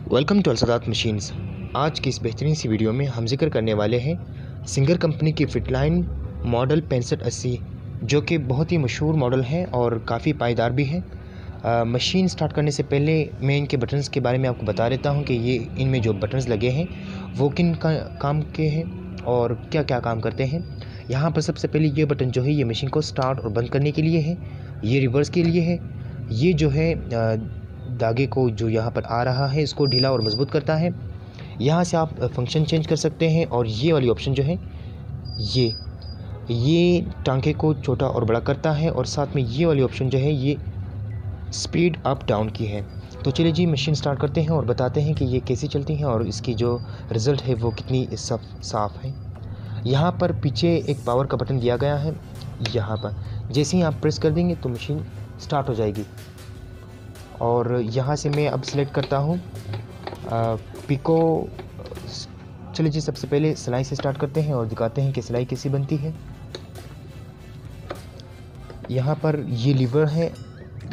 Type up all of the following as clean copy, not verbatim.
Welcome to अलसदात machines. आज की इस बेहतरीन सी वीडियो में हम जिक्र करने वाले हैं सिंगर कंपनी की फिटलाइन मॉडल 6580, जो कि बहुत ही मशहूर मॉडल है और काफ़ी पायदार भी है। मशीन स्टार्ट करने से पहले मैं इनके बटन्स के बारे में आपको बता देता हूं कि ये इनमें जो बटन्स लगे हैं वो किन काम के हैं और क्या क्या काम करते हैं। यहाँ पर सबसे पहले ये बटन जो है ये मशीन को स्टार्ट और बंद करने के लिए है, ये रिवर्स के लिए है, ये जो है धागे को जो यहाँ पर आ रहा है इसको ढीला और मजबूत करता है। यहाँ से आप फंक्शन चेंज कर सकते हैं और ये वाली ऑप्शन जो है ये टांके को छोटा और बड़ा करता है और साथ में ये वाली ऑप्शन जो है ये स्पीड अप डाउन की है। तो चलिए जी मशीन स्टार्ट करते हैं और बताते हैं कि ये कैसी चलती है और इसकी जो रिज़ल्ट है वो कितनी साफ़ है। यहाँ पर पीछे एक पावर का बटन दिया गया है, यहाँ पर जैसे ही आप प्रेस कर देंगे तो मशीन स्टार्ट हो जाएगी। और यहाँ से मैं अब सिलेक्ट करता हूँ पिको। चलिए जी सबसे पहले सिलाई से स्टार्ट करते हैं और दिखाते हैं कि सिलाई कैसी बनती है। यहाँ पर ये लीवर है,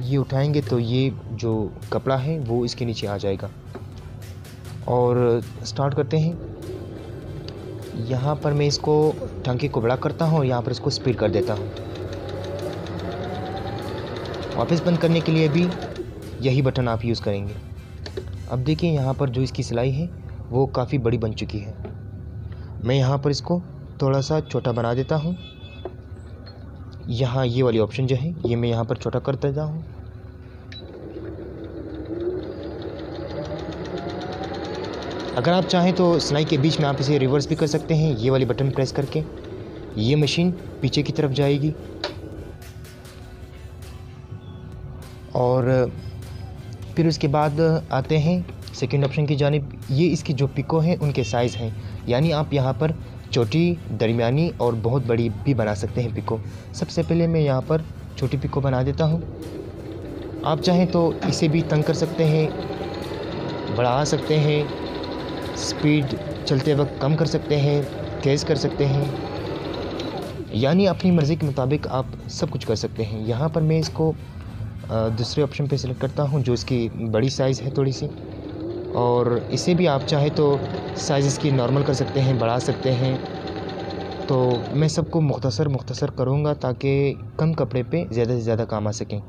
ये उठाएंगे तो ये जो कपड़ा है वो इसके नीचे आ जाएगा। और स्टार्ट करते हैं। यहाँ पर मैं इसको टांके को बड़ा करता हूँ और यहाँ पर इसको स्पीड कर देता हूँ। वापस बंद करने के लिए भी यही बटन आप यूज़ करेंगे। अब देखिए यहाँ पर जो इसकी सिलाई है वो काफ़ी बड़ी बन चुकी है। मैं यहाँ पर इसको थोड़ा सा छोटा बना देता हूँ। यहाँ ये वाली ऑप्शन जो है ये मैं यहाँ पर छोटा कर देता हूँ। अगर आप चाहें तो सिलाई के बीच में आप इसे रिवर्स भी कर सकते हैं, ये वाली बटन प्रेस करके ये मशीन पीछे की तरफ जाएगी। और फिर उसके बाद आते हैं सेकंड ऑप्शन की जानिब। ये इसकी जो पिको हैं उनके साइज़ हैं, यानी आप यहाँ पर छोटी, दरमियानी और बहुत बड़ी भी बना सकते हैं पिको। सबसे पहले मैं यहाँ पर छोटी पिको बना देता हूँ। आप चाहें तो इसे भी तंग कर सकते हैं, बढ़ा सकते हैं, स्पीड चलते वक्त कम कर सकते हैं, तेज़ कर सकते हैं, यानी अपनी मर्ज़ी के मुताबिक आप सब कुछ कर सकते हैं। यहाँ पर मैं इसको दूसरे ऑप्शन पे सिलेक्ट करता हूँ जो इसकी बड़ी साइज़ है थोड़ी सी, और इसे भी आप चाहे तो साइज़ इसकी नॉर्मल कर सकते हैं, बढ़ा सकते हैं। तो मैं सबको मुख्तसर करूँगा ताकि कम कपड़े पे ज़्यादा से ज़्यादा काम आ सकें।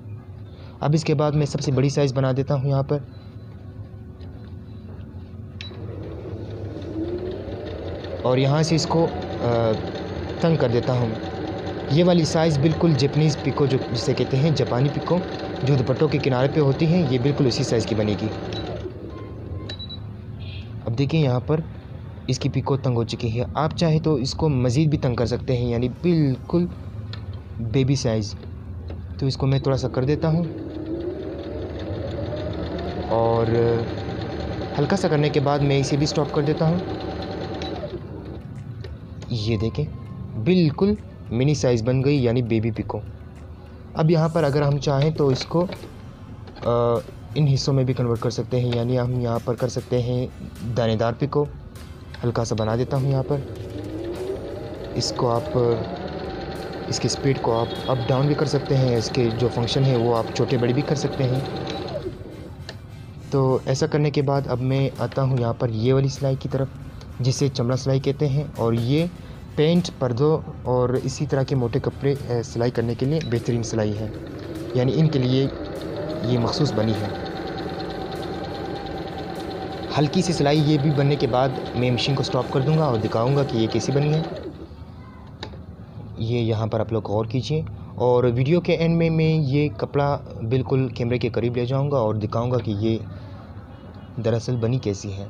अब इसके बाद मैं सबसे बड़ी साइज़ बना देता हूँ यहाँ पर, और यहाँ से इसको तंग कर देता हूँ। ये वाली साइज़ बिल्कुल जापानीज़ पिको जो जिसे कहते हैं, जापानी पिको जो दुपट्टों के किनारे पे होती हैं, ये बिल्कुल उसी साइज़ की बनेगी। अब देखिए यहाँ पर इसकी पिको तंग हो चुकी है। आप चाहे तो इसको मज़ीद भी तंग कर सकते हैं, यानी बिल्कुल बेबी साइज़। तो इसको मैं थोड़ा सा कर देता हूँ और हल्का सा करने के बाद मैं इसे भी स्टॉप कर देता हूँ। ये देखें बिल्कुल मिनी साइज़ बन गई, यानी बेबी पिको। अब यहाँ पर अगर हम चाहें तो इसको इन हिस्सों में भी कन्वर्ट कर सकते हैं, यानी हम यहाँ पर कर सकते हैं दानेदार पिको। हल्का सा बना देता हूँ यहाँ पर। इसको आप इसकी स्पीड को आप अप डाउन भी कर सकते हैं, इसके जो फंक्शन है वो आप छोटे बड़े भी कर सकते हैं। तो ऐसा करने के बाद अब मैं आता हूँ यहाँ पर ये वाली सिलाई की तरफ, जिसे चमड़ा सिलाई कहते हैं, और ये पेंट, पर्दों और इसी तरह के मोटे कपड़े सिलाई करने के लिए बेहतरीन सिलाई है, यानी इनके लिए ये मखसूस बनी है। हल्की सी सिलाई ये भी बनने के बाद मैं मशीन को स्टॉप कर दूंगा और दिखाऊंगा कि ये कैसी बनी है। ये यहाँ पर आप लोग गौर कीजिए, और वीडियो के एंड में मैं ये कपड़ा बिल्कुल कैमरे के करीब ले जाऊँगा और दिखाऊँगा कि ये दरअसल बनी कैसी है।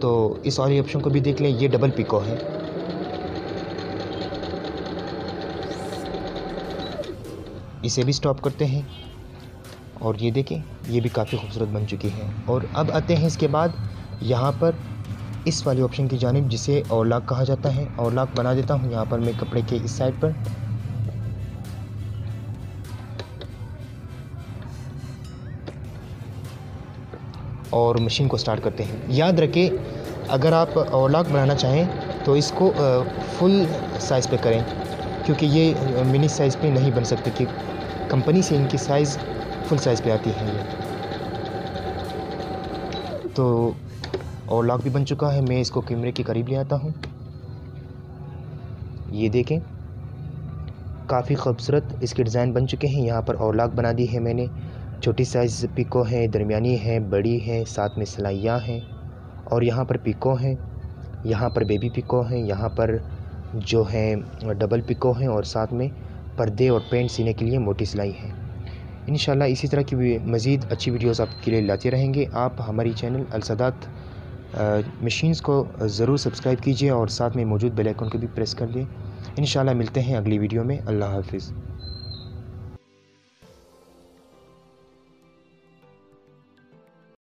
तो इस वाली ऑप्शन को भी देख लें, ये डबल पिको है। इसे भी स्टॉप करते हैं और ये देखें ये भी काफ़ी खूबसूरत बन चुकी है। और अब आते हैं इसके बाद यहाँ पर इस वाली ऑप्शन की जानिब, जिसे ओवरलॉक कहा जाता है। ओवरलॉक बना देता हूँ यहाँ पर मैं कपड़े के इस साइड पर। और मशीन को स्टार्ट करते हैं। याद रखें अगर आप ओवरलॉक बनाना चाहें तो इसको फुल साइज़ पे करें, क्योंकि ये मिनी साइज़ पे नहीं बन सकते कि कंपनी से इनकी साइज़ फुल साइज़ पे आती है। ये तो और लॉक भी बन चुका है। मैं इसको कैमरे के करीब ले आता हूँ। ये देखें, काफ़ी खूबसूरत इसके डिज़ाइन बन चुके हैं। यहाँ पर और लॉक बना दी है मैंने। छोटी साइज़ पिको है, दरमियानी है, बड़ी है, साथ में सिलाइयाँ हैं। और यहाँ पर पिको हैं, यहाँ पर बेबी पिको हैं, यहाँ पर जो है डबल पिको हैं, और साथ में पर्दे और पेंट सीने के लिए मोटी सिलाई है। इंशाल्लाह इसी तरह की मज़ीद अच्छी वीडियोस आपके लिए लाते रहेंगे। आप हमारी चैनल अलसदात मशीन्स को ज़रूर सब्सक्राइब कीजिए और साथ में मौजूद बेल आइकन को भी प्रेस कर दें। इंशाल्लाह मिलते हैं अगली वीडियो में। अल्लाह हाफ़िज़।